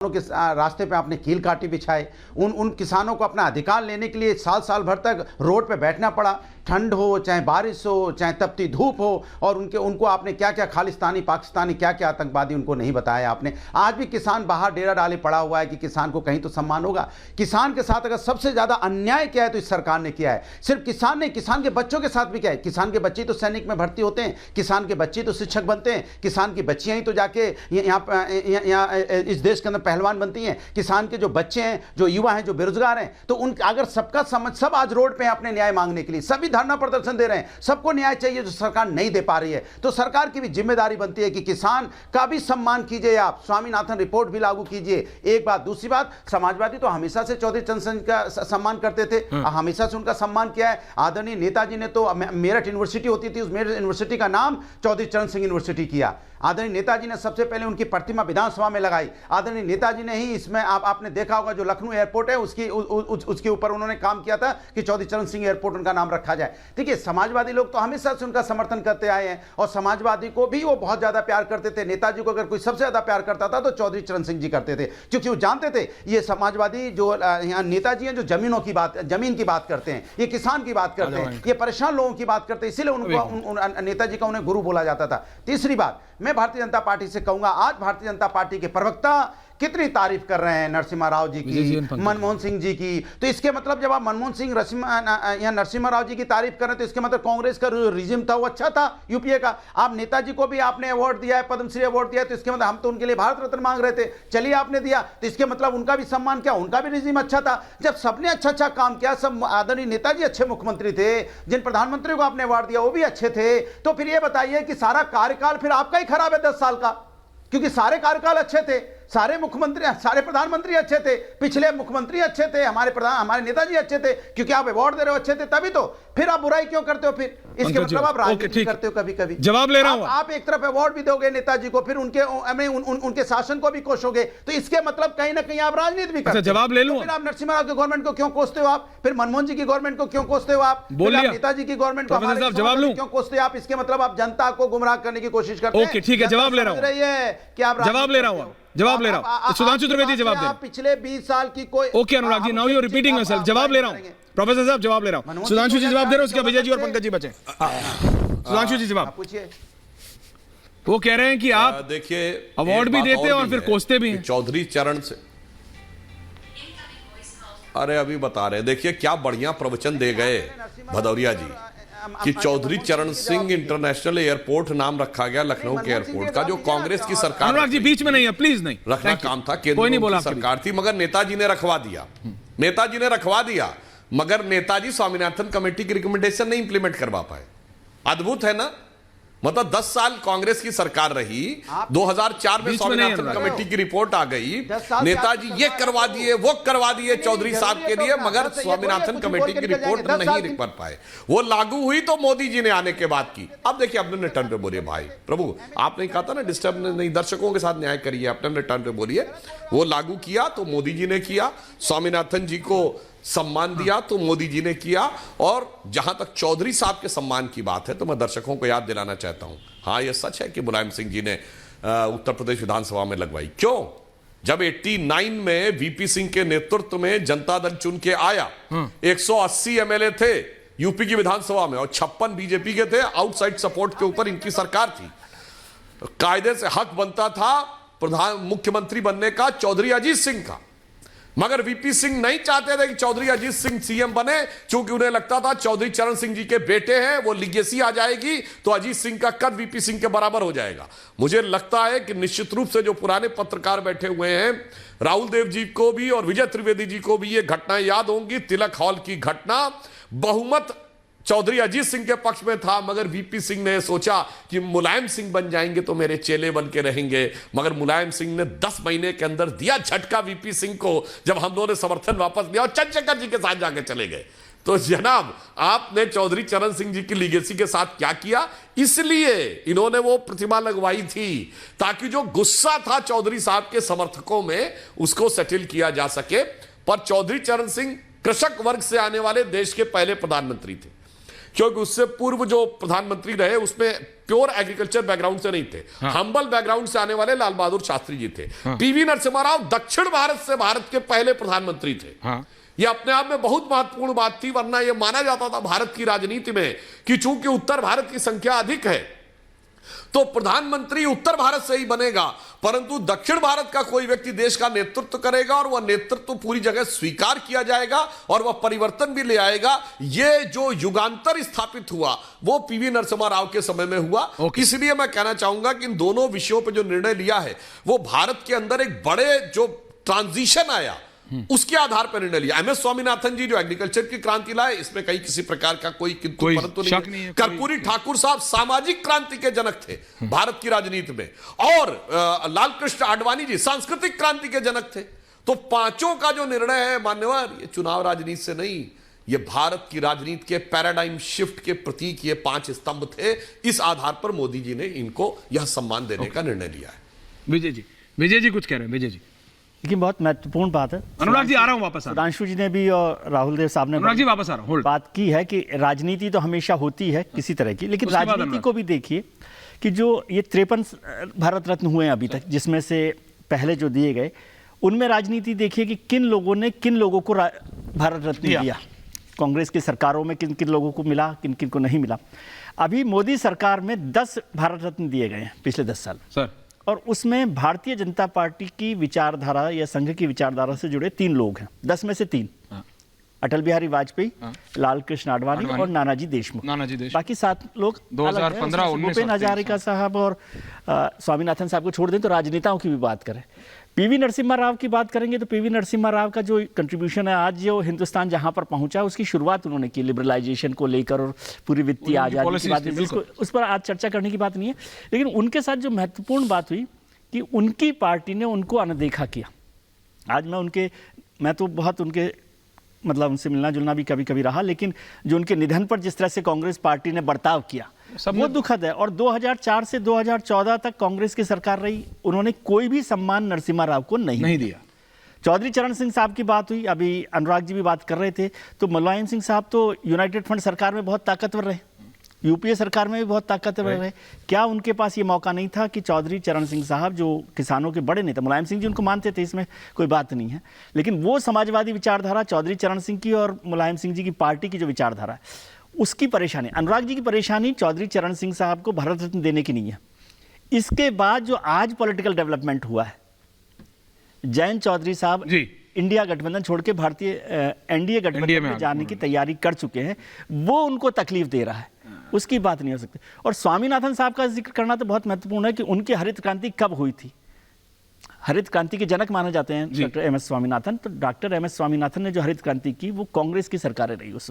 के रास्ते पे आपने कील काटी बिछाए। उन किसानों को अपना अधिकार लेने के लिए साल साल भर तक रोड पे बैठना पड़ा, ठंड हो चाहे बारिश हो चाहे तपती धूप हो, और उनको आपने क्या क्या खालिस्तानी पाकिस्तानी क्या क्या आतंकवादी उनको नहीं बताया आपने। आज भी किसान बाहर डेरा डाले पड़ा हुआ है कि किसान को कहीं तो सम्मान होगा। किसान के साथ अगर सबसे ज्यादा अन्याय किया है तो इस सरकार ने किया है। सिर्फ किसान नहीं, किसान के बच्चों के साथ भी क्या है। किसान के बच्चे तो सैनिक में भर्ती होते हैं, किसान के बच्चे तो शिक्षक बनते हैं, किसान की बच्चियां ही तो जाके यहाँ इस देश के अंदर पहलवान बनती हैं। किसान के जो बच्चे हैं, जो युवा हैं, जो बेरोजगार हैं, तो उन अगर सबका समझ सब आज रोड पे अपने न्याय मांगने के लिए सभी धरना प्रदर्शन दे रहे हैं, सबको न्याय चाहिए जो सरकार नहीं दे पा रही है। तो सरकार की भी जिम्मेदारी बनती है कि किसान का भी सम्मान कीजिए। आप स्वामीनाथन रिपोर्ट भी लागू कीजिए, एक बात। दूसरी बात, समाजवादी तो हमेशा से चौधरी चरण सिंह का सम्मान करते थे, हमेशा से उनका सम्मान किया है। आदरणीय नेताजी ने तो मेरठ यूनिवर्सिटी होती थी, उस मेरठ यूनिवर्सिटी का नाम चौधरी चरण सिंह यूनिवर्सिटी किया। आदरणीय नेताजी ने सबसे पहले उनकी प्रतिमा विधानसभा में लगाई। आदरणीय नेताजी ने ही इसमें आपने देखा होगा जो लखनऊ एयरपोर्ट है उसके ऊपर उन्होंने काम किया था कि चौधरी चरण सिंह एयरपोर्ट उनका नाम रखा जाए। देखिए, समाजवादी लोग तो हमेशा से उनका समर्थन करते आए हैं और समाजवादी को भी वो बहुत ज्यादा प्यार करते थे। नेताजी को अगर कोई सबसे ज्यादा प्यार करता था तो चौधरी चरण सिंह जी करते थे, क्योंकि वो जानते थे ये समाजवादी जो यहाँ नेताजी हैं जो जमीन की बात करते हैं, ये किसान की बात करते हैं, ये परेशान लोगों की बात करते हैं, इसीलिए उनको नेताजी का उन्हें गुरु बोला जाता था। तीसरी बात, मैं भारतीय जनता पार्टी से कहूंगा, आज भारतीय जनता पार्टी के प्रवक्ता कितनी तारीफ कर रहे हैं नरसिम्हा राव जी की, मनमोहन सिंह जी की। तो इसके मतलब जब आप मनमोहन सिंह या नरसिम्हा राव जी की तारीफ कर रहे हैं तो इसके मतलब कांग्रेस का रिजिम था वो अच्छा था यूपीए का। आप नेताजी को भी आपने अवार्ड दिया है, पद्मश्री अवार्ड दिया है, तो इसके मतलब हम तो उनके लिए भारत रत्न मांग रहे थे, चलिए आपने दिया, तो इसके मतलब उनका भी सम्मान किया, उनका भी रिजिम अच्छा था। जब सबने अच्छा काम किया, सब आदरणीय नेताजी अच्छे मुख्यमंत्री थे, जिन प्रधानमंत्री को आपने अवार्ड दिया वो भी अच्छे थे, तो फिर ये बताइए कि सारा कार्यकाल फिर आपका ही खराब है 10 साल का, क्योंकि सारे कार्यकाल अच्छे थे, सारे मुख्यमंत्री सारे प्रधानमंत्री अच्छे थे, पिछले मुख्यमंत्री अच्छे थे, हमारे नेताजी अच्छे थे, क्योंकि आप अवार्ड दे रहे हो अच्छे थे तभी तो। फिर आप बुराई क्यों करते हो? फिर इसके मतलब आप राजनीति करते हो। कभी कभी जवाब ले रहा हूं। आप एक तरफ अवार्ड भी दोगे नेताजी को, फिर उनके शासन को भी कोसोगे, तो इसके मतलब कहीं ना कहीं आप राजनीति भी करते हो। जवाब ले लूं। फिर आप नरसिम्हा राव की गवर्नमेंट को क्यों कोसते हो? आप फिर मनमोहन जी की गवर्नमेंट को क्यों कोसते हो? आप नेताजी की गवर्नमेंट को क्यों कोसते हो? आप इसके मतलब आप जनता को गुमराह करने की कोशिश करते हैं। ठीक है, जवाब ले रहा हूं। कि आप जवाब ले रहा हूं, जवाब ले रहा हूं। सुधांशु त्रिवेदी जवाब दे। पिछले 20 साल की कोई okay Anurag ji, now you are repeating yourself. जवाब ले रहा हूं प्रोफेसर साहब, जवाब ले रहा हूं। सुधांशु जी जवाब दे रहे हो, उसके विजय जी और पंकज जी बचे। सुधांशु जी जवाब पूछिए। वो कह रहे हैं कि आप देखिए अवार्ड भी देते हैं और फिर कोसते भी हैं। चौधरी चरण से अरे अभी बता रहे, देखिए क्या बढ़िया प्रवचन दे गए भदौरिया जी कि चौधरी चरण सिंह इंटरनेशनल एयरपोर्ट नाम रखा गया लखनऊ के एयरपोर्ट का, जो कांग्रेस की सरकार, अनुराग जी बीच में नहीं है प्लीज, नहीं रखना काम था, केंद्र की सरकार थी, मगर नेताजी ने रखवा दिया। नेताजी ने रखवा दिया, मगर नेताजी स्वामीनाथन कमेटी की रिकमेंडेशन नहीं इंप्लीमेंट करवा पाए। अद्भुत है ना, मतलब 10 साल कांग्रेस की सरकार रही, 2004 में स्वामीनाथन कमेटी की रिपोर्ट आ गई, नेताजी ये करवा दिए वो करवा दिए चौधरी साहब के लिए, मगर स्वामीनाथन कमेटी की रिपोर्ट नहीं कर पाए। वो लागू हुई तो मोदी जी ने आने के बाद की। अब देखिए अपने टर्न पे बोलिए भाई प्रभु, आपने कहा था ना डिस्टर्ब नहीं, दर्शकों के साथ न्याय करिए, अपने टर्न पे बोलिए। वो लागू किया तो मोदी जी ने किया, स्वामीनाथन जी को सम्मान दिया तो मोदी जी ने किया। और जहां तक चौधरी साहब के सम्मान की बात है तो मैं दर्शकों को याद दिलाना चाहता हूं, हाँ यह सच है कि मुलायम सिंह जी ने उत्तर प्रदेश विधानसभा में लगवाई। क्यों? जब 89 में वीपी सिंह के नेतृत्व में जनता दल चुन के आया, 180 एमएलए थे यूपी की विधानसभा में और 56 बीजेपी के थे, आउटसाइड सपोर्ट के ऊपर इनकी सरकार थी। कायदे से हक बनता था मुख्यमंत्री बनने का चौधरी अजीत सिंह का, मगर वीपी सिंह नहीं चाहते थे कि चौधरी अजीत सिंह सीएम बने, क्योंकि उन्हें लगता था चौधरी चरण सिंह जी के बेटे हैं, वो लीगेसी आ जाएगी तो अजीत सिंह का कद वीपी सिंह के बराबर हो जाएगा। मुझे लगता है कि निश्चित रूप से जो पुराने पत्रकार बैठे हुए हैं, राहुल देव जी को भी और विजय त्रिवेदी जी को भी ये घटनाएं याद होंगी। तिलक हॉल की घटना, बहुमत चौधरी अजीत सिंह के पक्ष में था, मगर वीपी सिंह ने सोचा कि मुलायम सिंह बन जाएंगे तो मेरे चेले बन के रहेंगे, मगर मुलायम सिंह ने 10 महीने के अंदर दिया झटका वीपी सिंह को, जब हम दोनों ने समर्थन वापस लिया और चंद्रशेखर जी के साथ जाके चले गए। तो जनाब आपने चौधरी चरण सिंह जी की लीगेसी के साथ क्या किया? इसलिए इन्होंने वो प्रतिमा लगवाई थी ताकि जो गुस्सा था चौधरी साहब के समर्थकों में उसको सेटल किया जा सके। पर चौधरी चरण सिंह कृषक वर्ग से आने वाले देश के पहले प्रधानमंत्री थे। क्योंकि उससे पूर्व जो प्रधानमंत्री रहे उसमें प्योर एग्रीकल्चर बैकग्राउंड से नहीं थे, हम्बल बैकग्राउंड से आने वाले लाल बहादुर शास्त्री जी थे। पीवी नरसिम्हा राव दक्षिण भारत से भारत के पहले प्रधानमंत्री थे। यह अपने आप में बहुत महत्वपूर्ण बात थी, वरना यह माना जाता था भारत की राजनीति में कि चूंकि उत्तर भारत की संख्या अधिक है तो प्रधानमंत्री उत्तर भारत से ही बनेगा, परंतु दक्षिण भारत का कोई व्यक्ति देश का नेतृत्व करेगा और वह नेतृत्व पूरी जगह स्वीकार किया जाएगा और वह परिवर्तन भी ले आएगा। यह जो युगांतर स्थापित हुआ वो पीवी नरसिम्हा राव के समय में हुआ। इसलिए मैं कहना चाहूंगा कि इन दोनों विषयों पर जो निर्णय लिया है वो भारत के अंदर एक बड़े जो ट्रांजिशन आया उसके आधार पर निर्णय लिया। एमएस स्वामीनाथन जी जो एग्रीकल्चर की क्रांति लाए, इसमें कहीं किसी प्रकार का कोई किंतु परंतु नहीं है। कर्पूरी ठाकुर साहब सामाजिक क्रांति के जनक थे भारत की राजनीति में, और लाल कृष्ण आडवाणी जी सांस्कृतिक क्रांति के जनक थे। तो पांचों का जो निर्णय है मान्यवर, ये चुनाव राजनीति से नहीं, ये भारत की राजनीति के पैराडाइम शिफ्ट के प्रतीक ये 5 स्तंभ थे। इस आधार पर मोदी जी ने इनको यह सम्मान देने का निर्णय लिया है। विजय जी कुछ कह रहे हैं। विजय जी लेकिन बहुत महत्वपूर्ण बात है। अनुराग जी आ रहा हूं वापस। सुधांशु जी ने भी और राहुल देव साहब ने अनुराग जी वापस आ रहा हूं। बात की है कि राजनीति तो हमेशा होती है किसी तरह की, लेकिन राजनीति को भी देखिए कि जो ये 53 भारत रत्न हुए हैं अभी तक, जिसमें से पहले जो दिए गए उनमें राजनीति देखिए कि किन लोगों ने किन लोगों को भारत रत्न दिया। कांग्रेस की सरकारों में किन किन लोगों को मिला, किन किन को नहीं मिला। अभी मोदी सरकार में 10 भारत रत्न दिए गए हैं पिछले 10 साल सर, और उसमें भारतीय जनता पार्टी की विचारधारा या संघ की विचारधारा से जुड़े 3 लोग हैं। 10 में से 3, अटल बिहारी वाजपेयी, लाल कृष्ण आडवाणी और नानाजी देशमुख। बाकी 7 लोग 2015, 19 भूपेन हजारिका साहब और स्वामीनाथन साहब को छोड़ दें तो राजनेताओं की भी बात करें। पीवी नरसिम्हा राव की बात करेंगे तो पीवी नरसिम्हा राव का जो कंट्रीब्यूशन है, आज जो हिंदुस्तान जहां पर पहुंचा उसकी शुरुआत उन्होंने की लिबरलाइजेशन को लेकर और पूरी वित्तीय आजादी की बात, उस पर आज चर्चा करने की बात नहीं है। लेकिन उनके साथ जो महत्वपूर्ण बात हुई कि उनकी पार्टी ने उनको अनदेखा किया। आज मैं तो बहुत उनके मतलब उनसे मिलना जुलना भी कभी कभी रहा, लेकिन जो उनके निधन पर जिस तरह से कांग्रेस पार्टी ने बर्ताव किया वो दुखद है। और 2004 से 2014 तक कांग्रेस की सरकार रही, उन्होंने कोई भी सम्मान नरसिम्हा राव को नहीं दिया। चौधरी चरण सिंह साहब की बात हुई, अभी अनुराग जी भी बात कर रहे थे, तो मुलायम सिंह साहब तो यूनाइटेड फ्रंट सरकार में बहुत ताकतवर रहे, यूपीए सरकार में भी बहुत ताकतवर रहे। क्या उनके पास ये मौका नहीं था कि चौधरी चरण सिंह साहब जो किसानों के बड़े नेता, मुलायम सिंह जी उनको मानते थे, इसमें कोई बात नहीं है, लेकिन वो समाजवादी विचारधारा चौधरी चरण सिंह की और मुलायम सिंह जी की पार्टी की जो विचारधारा है उसकी परेशानी, अनुराग जी की परेशानी चौधरी चरण सिंह साहब को भारत रत्न देने की नहीं है। इसके बाद जो आज पॉलिटिकल डेवलपमेंट हुआ है, जयंत चौधरी साहब इंडिया गठबंधन छोड़ के भारतीय एनडीए गठबंधन में जाने की तैयारी कर चुके हैं, वो उनको तकलीफ दे रहा है, उसकी बात नहीं हो सकती। और स्वामीनाथन साहब का जिक्र करना तो बहुत महत्वपूर्ण है कि उनकी हरित क्रांति कब हुई थी। हरित क्रांति के जनक माने जाते हैं डॉक्टर एम एस स्वामीनाथन। तो डॉक्टर एम एस स्वामीनाथन ने जो हरित क्रांति की वो कांग्रेस की सरकारें रही उस